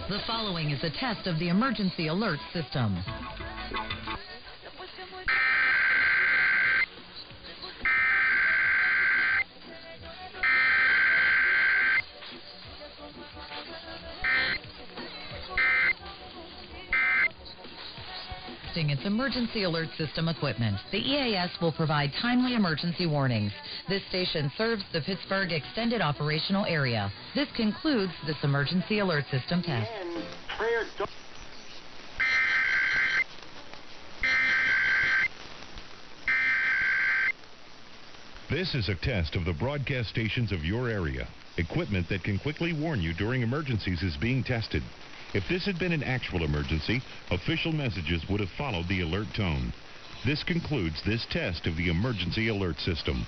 The following is a test of the emergency alert system. Its emergency alert system equipment. The EAS will provide timely emergency warnings. This station serves the Pittsburgh Extended Operational Area. This concludes this emergency alert system test. This is a test of the broadcast stations of your area. Equipment that can quickly warn you during emergencies is being tested. If this had been an actual emergency, official messages would have followed the alert tone. This concludes this test of the emergency alert system.